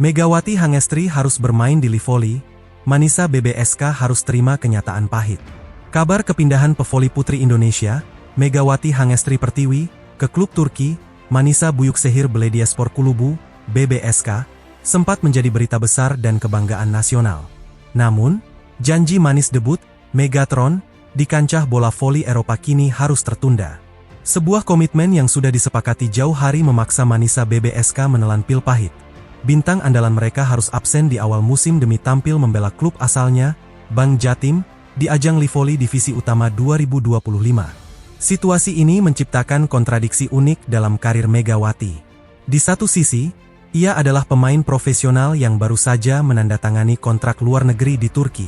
Megawati Hangestri harus bermain di Livoli, Manisa BBSK harus terima kenyataan pahit. Kabar kepindahan pevoli putri Indonesia, Megawati Hangestri Pertiwi, ke klub Turki, Manisa Büyükşehir Belediyespor Kulübü, BBSK, sempat menjadi berita besar dan kebanggaan nasional. Namun, janji manis debut, Megatron, di kancah bola voli Eropa kini harus tertunda. Sebuah komitmen yang sudah disepakati jauh hari memaksa Manisa BBSK menelan pil pahit. Bintang andalan mereka harus absen di awal musim demi tampil membela klub asalnya, Bank Jatim, di ajang Livoli Divisi Utama 2025. Situasi ini menciptakan kontradiksi unik dalam karir Megawati. Di satu sisi, ia adalah pemain profesional yang baru saja menandatangani kontrak luar negeri di Turki.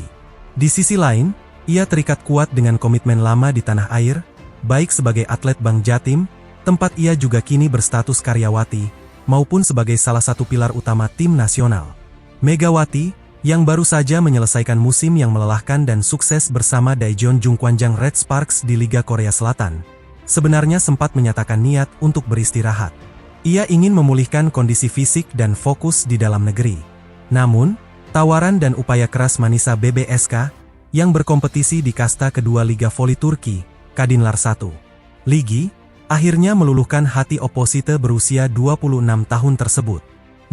Di sisi lain, ia terikat kuat dengan komitmen lama di tanah air, baik sebagai atlet Bank Jatim, tempat ia juga kini berstatus karyawati, maupun sebagai salah satu pilar utama tim nasional. Megawati, yang baru saja menyelesaikan musim yang melelahkan dan sukses bersama Daejeon Jungkwanjang Red Sparks di Liga Korea Selatan, sebenarnya sempat menyatakan niat untuk beristirahat. Ia ingin memulihkan kondisi fisik dan fokus di dalam negeri. Namun, tawaran dan upaya keras Manisa BBSK, yang berkompetisi di kasta kedua Liga Voli Turki, Kadınlar 1 Ligi, akhirnya meluluhkan hati oposite berusia 26 tahun tersebut.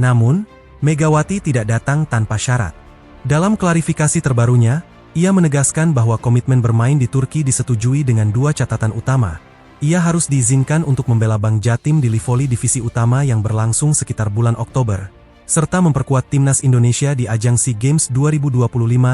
Namun, Megawati tidak datang tanpa syarat. Dalam klarifikasi terbarunya, ia menegaskan bahwa komitmen bermain di Turki disetujui dengan dua catatan utama. Ia harus diizinkan untuk membela Bank Jatim di Livoli Divisi Utama yang berlangsung sekitar bulan Oktober, serta memperkuat timnas Indonesia di ajang SEA Games 2025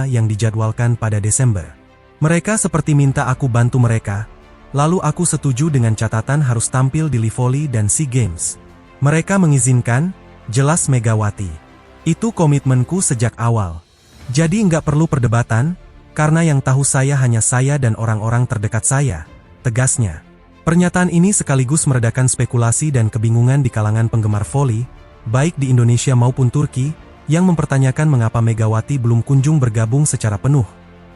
yang dijadwalkan pada Desember. Mereka seperti minta aku bantu mereka, lalu aku setuju dengan catatan harus tampil di Livoli dan SEA Games. Mereka mengizinkan, jelas Megawati. Itu komitmenku sejak awal. Jadi nggak perlu perdebatan, karena yang tahu saya hanya saya dan orang-orang terdekat saya, tegasnya. Pernyataan ini sekaligus meredakan spekulasi dan kebingungan di kalangan penggemar voli, baik di Indonesia maupun Turki, yang mempertanyakan mengapa Megawati belum kunjung bergabung secara penuh.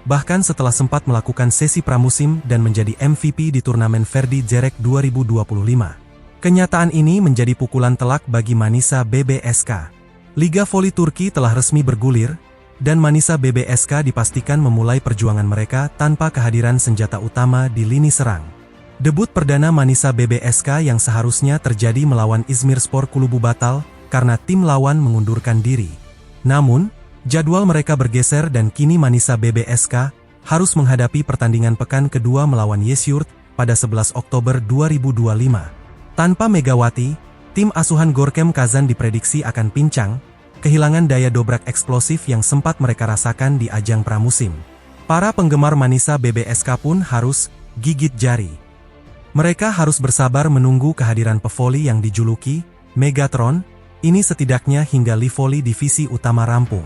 Bahkan setelah sempat melakukan sesi pramusim dan menjadi MVP di turnamen Ferdi Jerek 2025. Kenyataan ini menjadi pukulan telak bagi Manisa BBSK. Liga Voli Turki telah resmi bergulir, dan Manisa BBSK dipastikan memulai perjuangan mereka tanpa kehadiran senjata utama di lini serang. Debut perdana Manisa BBSK yang seharusnya terjadi melawan İzmirspor Kulübü batal, karena tim lawan mengundurkan diri. Namun, jadwal mereka bergeser dan kini Manisa BBSK harus menghadapi pertandingan pekan kedua melawan Yezurd pada 11 Oktober 2025. Tanpa Megawati, tim asuhan Gorkem Kazan diprediksi akan pincang, kehilangan daya dobrak eksplosif yang sempat mereka rasakan di ajang pramusim. Para penggemar Manisa BBSK pun harus gigit jari. Mereka harus bersabar menunggu kehadiran pevoli yang dijuluki Megatron, ini setidaknya hingga Livoli Divisi Utama rampung.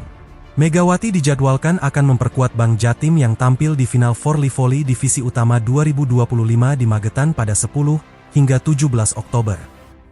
Megawati dijadwalkan akan memperkuat Bank Jatim yang tampil di final for Livoli Divisi Utama 2025 di Magetan pada 10 hingga 17 Oktober.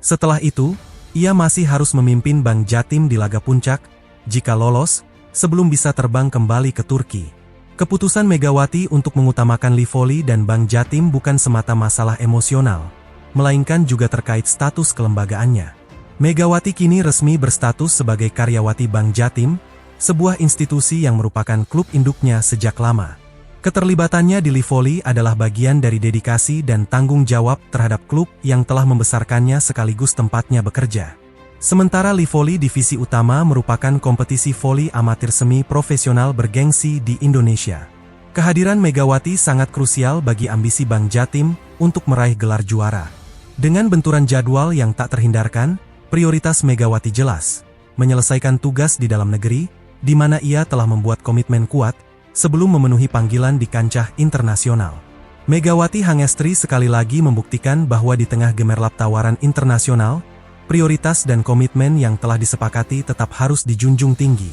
Setelah itu, ia masih harus memimpin Bank Jatim di laga puncak, jika lolos, sebelum bisa terbang kembali ke Turki. Keputusan Megawati untuk mengutamakan Livoli dan Bank Jatim bukan semata masalah emosional, melainkan juga terkait status kelembagaannya. Megawati kini resmi berstatus sebagai karyawati Bank Jatim, sebuah institusi yang merupakan klub induknya sejak lama. Keterlibatannya di Livoli adalah bagian dari dedikasi dan tanggung jawab terhadap klub yang telah membesarkannya sekaligus tempatnya bekerja. Sementara Livoli Divisi Utama merupakan kompetisi voli amatir semi profesional bergengsi di Indonesia. Kehadiran Megawati sangat krusial bagi ambisi Bank Jatim untuk meraih gelar juara. Dengan benturan jadwal yang tak terhindarkan, prioritas Megawati jelas, menyelesaikan tugas di dalam negeri, di mana ia telah membuat komitmen kuat, sebelum memenuhi panggilan di kancah internasional. Megawati Hangestri sekali lagi membuktikan bahwa di tengah gemerlap tawaran internasional, prioritas dan komitmen yang telah disepakati tetap harus dijunjung tinggi.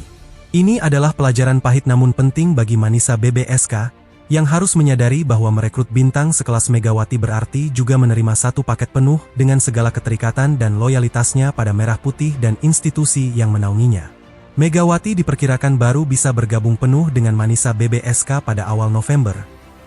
Ini adalah pelajaran pahit namun penting bagi Manisa BBSK, yang harus menyadari bahwa merekrut bintang sekelas Megawati berarti juga menerima satu paket penuh dengan segala keterikatan dan loyalitasnya pada merah putih dan institusi yang menaunginya. Megawati diperkirakan baru bisa bergabung penuh dengan Manisa BBSK pada awal November,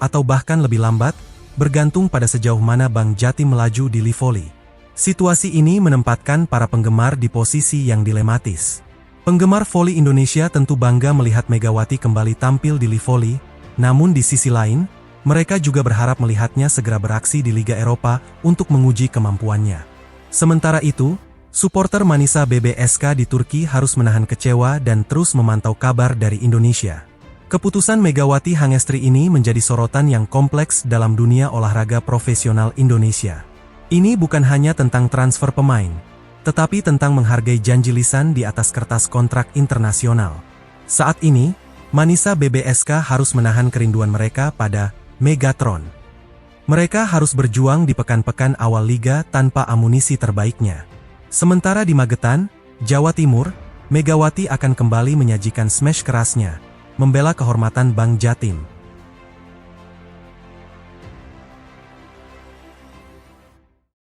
atau bahkan lebih lambat, bergantung pada sejauh mana Bank Jatim melaju di Livoli. Situasi ini menempatkan para penggemar di posisi yang dilematis. Penggemar voli Indonesia tentu bangga melihat Megawati kembali tampil di Livoli, namun di sisi lain, mereka juga berharap melihatnya segera beraksi di Liga Eropa untuk menguji kemampuannya. Sementara itu, supporter Manisa BBSK di Turki harus menahan kecewa dan terus memantau kabar dari Indonesia. Keputusan Megawati Hangestri ini menjadi sorotan yang kompleks dalam dunia olahraga profesional Indonesia. Ini bukan hanya tentang transfer pemain, tetapi tentang menghargai janji lisan di atas kertas kontrak internasional. Saat ini, Manisa BBSK harus menahan kerinduan mereka pada Megatron. Mereka harus berjuang di pekan-pekan awal liga tanpa amunisi terbaiknya. Sementara di Magetan, Jawa Timur, Megawati akan kembali menyajikan smash kerasnya, membela kehormatan Bank Jatim.